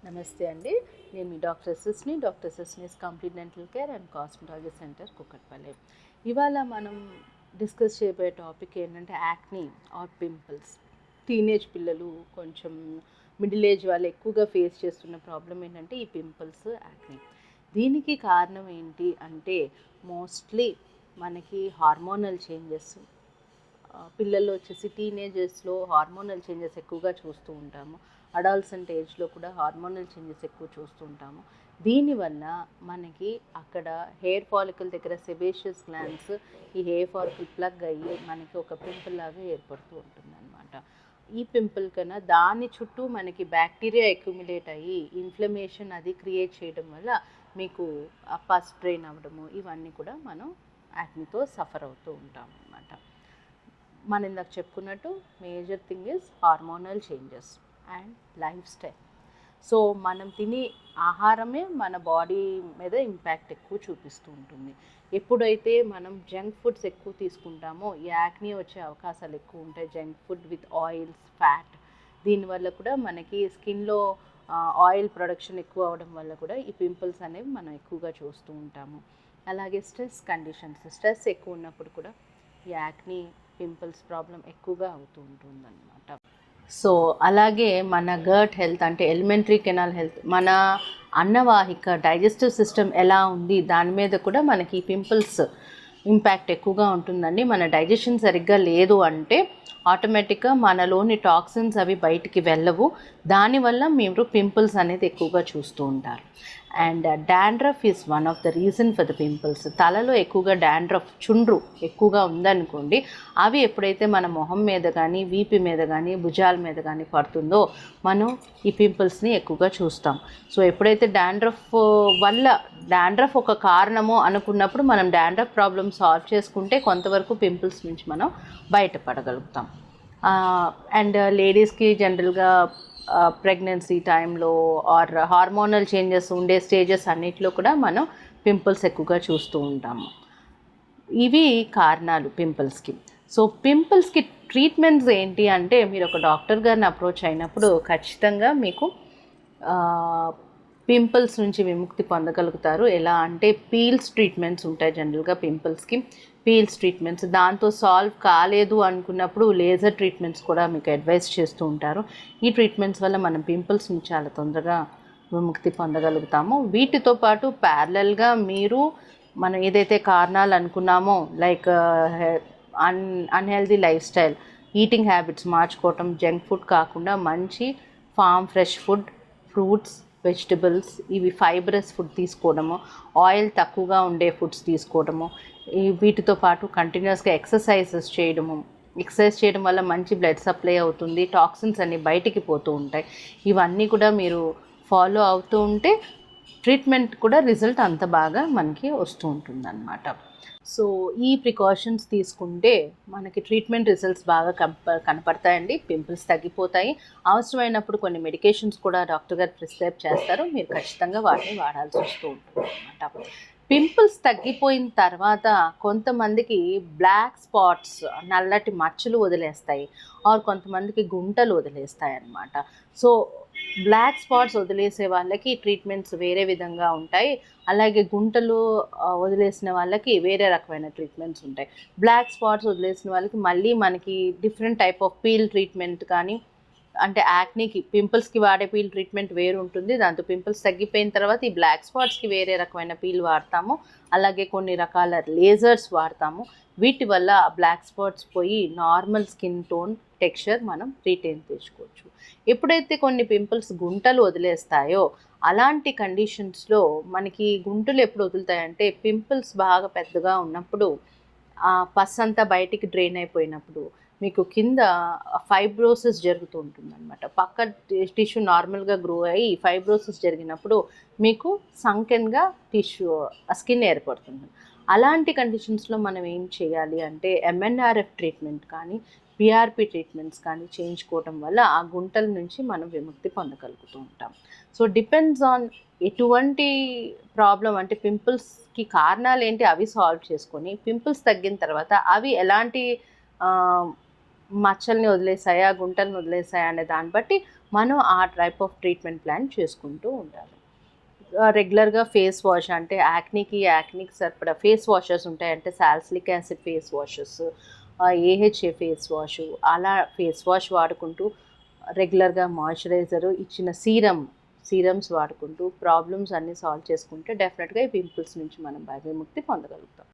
నమస్తే అండి. నేను మీ డాక్టర్ సస్నీస్ complete dental care and cosmetology centre Kukatpally. ఇవాళ మనం డిస్కస్ చేయబోయే టాపిక్ ఏంటంటే యాక్నీ ఆర్ పింపుల్స్. టీనేజ్ పిల్లలు కొంచెం మిడిల్ ఏజ్ వాళ్ళు ఎక్కువగా ఫేస్ చేస్తున్న ప్రాబ్లం ఏంటంటే ఈ పింపుల్స్, యాక్నీ. దీనికి కారణం ఏంటి అంటే మోస్ట్లీ మనకి హార్మోనల్ చేంజెస్. పిల్లల్లో వచ్చేసి టీనేజర్స్లో హార్మోనల్ చేంజెస్ ఎక్కువగా చూస్తూ ఉంటాము. అడాల్సెంట్ ఏజ్లో కూడా హార్మోనల్ చేంజెస్ ఎక్కువ చూస్తూ ఉంటాము. దీనివల్ల మనకి అక్కడ హెయిర్ ఫాలికల్ దగ్గర సెబేషియస్ గ్లాండ్స్ ఈ హెయిర్ ఫాలికల్ ప్లగ్ అయ్యి మనకి ఒక పింపుల్ లాగా ఏర్పడుతూ ఉంటుంది అనమాట. ఈ పింపుల్ కన్నా దాని చుట్టూ మనకి బ్యాక్టీరియా అక్యుములేట్ అయ్యి ఇన్ఫ్లమేషన్ అది క్రియేట్ చేయడం వల్ల మీకు పస్ డ్రైన్ అవ్వడము ఇవన్నీ కూడా మనం యాక్నీతో సఫర్ అవుతూ ఉంటాం అన్నమాట. మనం ఇందాక చెప్పుకున్నట్టు major thing is hormonal changes and life style. So మనం తినే ఆహారమే మన బాడీ మీద ఇంపాక్ట్ ఎక్కువ చూపిస్తూ ఉంటుంది. ఎప్పుడైతే మనం జంక్ ఫుడ్స్ ఎక్కువ తీసుకుంటామో ఈ యాక్నీ వచ్చే అవకాశాలు ఎక్కువ ఉంటాయి. Junk food with oils, fat. దీనివల్ల కూడా మనకి స్కిన్లో ఆయిల్ ప్రొడక్షన్ ఎక్కువ అవడం వల్ల కూడా ఈ పింపుల్స్ అనేవి మనం ఎక్కువగా చూస్తూ ఉంటాము. అలాగే స్ట్రెస్ ఎక్కువ ఉన్నప్పుడు కూడా ఈ యాక్నీ పింపుల్స్ ప్రాబ్లం ఎక్కువగా అవుతూ ఉంటుందన్నమాట. సో అలాగే మన గట్ హెల్త్ అంటే ఎలిమెంటరీ కెనాల్ హెల్త్, మన అన్నవాహిక డైజెస్టివ్ సిస్టమ్ ఎలా ఉంది దాని మీద కూడా మనకి పింపుల్స్ ఇంపాక్ట్ ఎక్కువగా ఉంటుందండి. మన డైజెషన్ సరిగ్గా లేదు అంటే ఆటోమేటిక్గా మనలోని టాక్సిన్స్ అవి బయటికి వెళ్ళవు. దానివల్ల మీరు పింపుల్స్ అనేది ఎక్కువగా చూస్తూ ఉంటారు. And dandruff is one of the reason for the pimples. తలలో ఎక్కువగా డాండ్రఫ్, చుండ్రు ఎక్కువగా ఉందనుకోండి, అవి ఎప్పుడైతే మన మొహం మీద కానీ, వీపు మీద కానీ, భుజాల మీద కానీ పడుతుందో మనం ఈ పింపుల్స్ని ఎక్కువగా చూస్తాం. సో ఎప్పుడైతే డాండ్రఫ్ ఒక కారణము అనుకున్నప్పుడు మనం డాండ్రఫ్ ప్రాబ్లమ్ సాల్వ్ చేసుకుంటే కొంతవరకు పింపుల్స్ నుంచి మనం బయటపడగలుగుతాం. అండ్ లేడీస్కి జనరల్గా ప్రెగ్నెన్సీ టైంలో ఆర్ హార్మోనల్ చేంజెస్ ఉండే స్టేజెస్ అన్నిటిలో కూడా మనం పింపుల్స్ ఎక్కువగా చూస్తూ ఉంటాము. ఇవి కారణాలు పింపుల్స్కి. సో పింపుల్స్కి ట్రీట్మెంట్స్ ఏంటి అంటే మీరు ఒక డాక్టర్ గారిని అప్రోచ్ అయినప్పుడు ఖచ్చితంగా మీకు పింపుల్స్ నుంచి విముక్తి పొందగలుగుతారు. ఎలా అంటే పీల్స్ ట్రీట్మెంట్స్ ఉంటాయి జనరల్గా పింపుల్స్కి. పీల్స్ ట్రీట్మెంట్స్, దాంతో సాల్వ్ కాలేదు అనుకున్నప్పుడు లేజర్ ట్రీట్మెంట్స్ కూడా మీకు అడ్వైస్ చేస్తూ ఉంటారు. ఈ ట్రీట్మెంట్స్ వల్ల మనం పింపుల్స్ నుంచి చాలా తొందరగా విముక్తి పొందగలుగుతాము. వీటితో పాటు ప్యారలల్గా మీరు మనం ఏదైతే కారణాలు అనుకున్నామో like unhealthy life style, eating habits మార్చుకోవటం, జంక్ ఫుడ్ కాకుండా మంచి ఫ్రెష్ ఫుడ్, ఫ్రూట్స్, వెజిటబుల్స్, ఇవి ఫైబరస్ ఫుడ్ తీసుకోవడము, ఆయిల్ తక్కువగా ఉండే ఫుడ్స్ తీసుకోవడము, వీటితో పాటు కంటిన్యూస్గా ఎక్సర్సైజ్ చేయడం వల్ల మంచి బ్లడ్ సప్లై అవుతుంది, టాక్సిన్స్ అన్నీ బయటికి పోతూ ఉంటాయి. ఇవన్నీ కూడా మీరు ఫాలో అవుతూ ఉంటే ట్రీట్మెంట్ కూడా రిజల్ట్ అంత బాగా మనకి వస్తూ ఉంటుంది అన్నమాట. సో ఈ ప్రికాషన్స్ తీసుకుంటే మనకి ట్రీట్మెంట్ రిజల్ట్స్ బాగా కనపడతాయండి. పింపుల్స్ తగ్గిపోతాయి. అవసరమైనప్పుడు కొన్ని మెడికేషన్స్ కూడా డాక్టర్ గారు ప్రిస్క్రైబ్ చేస్తారు. మీరు ఖచ్చితంగా వాటిని వాడాల్సి వస్తూ ఉంటుంది అన్నమాట. పింపుల్స్ తగ్గిపోయిన తర్వాత కొంతమందికి బ్లాక్ స్పాట్స్, నల్లటి మచ్చలు వదిలేస్తాయి, ఆర్ కొంతమందికి గుంటలు వదిలేస్తాయి అన్నమాట. సో బ్లాక్ స్పాట్స్ వదిలేసే వాళ్ళకి ట్రీట్మెంట్స్ వేరే విధంగా ఉంటాయి. అలాగే గుంటలు వదిలేసిన వాళ్ళకి వేరే రకమైన ట్రీట్మెంట్స్ ఉంటాయి. బ్లాక్ స్పాట్స్ వదిలేసిన వాళ్ళకి మళ్ళీ మనకి different type of peel treatment కానీ, అంటే యాక్నీకి పింపుల్స్కి వాడే పీల్ ట్రీట్మెంట్ వేరు ఉంటుంది. దాంతో పింపుల్స్ తగ్గిపోయిన తర్వాత ఈ బ్లాక్ స్పాట్స్కి వేరే రకమైన పీల్ వాడతాము. అలాగే కొన్ని రకాల లేజర్స్ వాడతాము. వీటి వల్ల బ్లాక్ స్పాట్స్ పోయి నార్మల్ స్కిన్ టోన్, టెక్స్చర్ మనం రిటైన్ చేసుకోవచ్చు. ఎప్పుడైతే కొన్ని పింపుల్స్ గుంటలు వదిలేస్తాయో అలాంటి కండిషన్స్లో మనకి గుంటలు ఎప్పుడు వదులుతాయంటే పింపుల్స్ బాగా పెద్దగా ఉన్నప్పుడు, పస్ అంతా బయటికి డ్రైన్ అయిపోయినప్పుడు మీకు కింద ఫైబ్రోసిస్ జరుగుతూ ఉంటుందన్నమాట. పక్క టిష్యూ నార్మల్గా గ్రో అయ్యి ఫైబ్రోసిస్ జరిగినప్పుడు మీకు సంకెన్గా స్కిన్ ఏర్పడుతుంది. అలాంటి కండిషన్స్లో మనం ఏం చేయాలి అంటే ఎంఎన్ఆర్ఎఫ్ ట్రీట్మెంట్ కానీ, పిఆర్పి ట్రీట్మెంట్స్ కానీ చేయించుకోవటం వల్ల ఆ గుంటల నుంచి మనం విముక్తి పొందగలుగుతూ ఉంటాం. సో డిపెండ్స్ ఆన్ ఎటువంటి ప్రాబ్లం, అంటే పింపుల్స్కి కారణాలు ఏంటి అవి సాల్వ్ చేసుకొని, పింపుల్స్ తగ్గిన తర్వాత అవి ఎలాంటి మచ్చల్ని వదిలేసాయా, గుంటలను వదిలేసాయా అనే దాన్ని బట్టి మనం ఆ టైప్ ఆఫ్ ట్రీట్మెంట్ ప్లాన్ చేసుకుంటూ ఉండాలి. రెగ్యులర్గా ఫేస్ వాష్ అంటే యాక్నీకి సరిపడా ఫేస్ వాషెస్ ఉంటాయి. అంటే salicylic acid face washes, AHA face wash, అలా ఫేస్ వాష్ వాడుకుంటూ రెగ్యులర్గా మాయిశ్చరైజరు ఇచ్చిన సీరమ్స్ వాడుకుంటూ ప్రాబ్లమ్స్ అన్నీ సాల్వ్ చేసుకుంటే డెఫినెట్గా ఈ పింపుల్స్ నుంచి మనం విముక్తి పొందగలుగుతాం.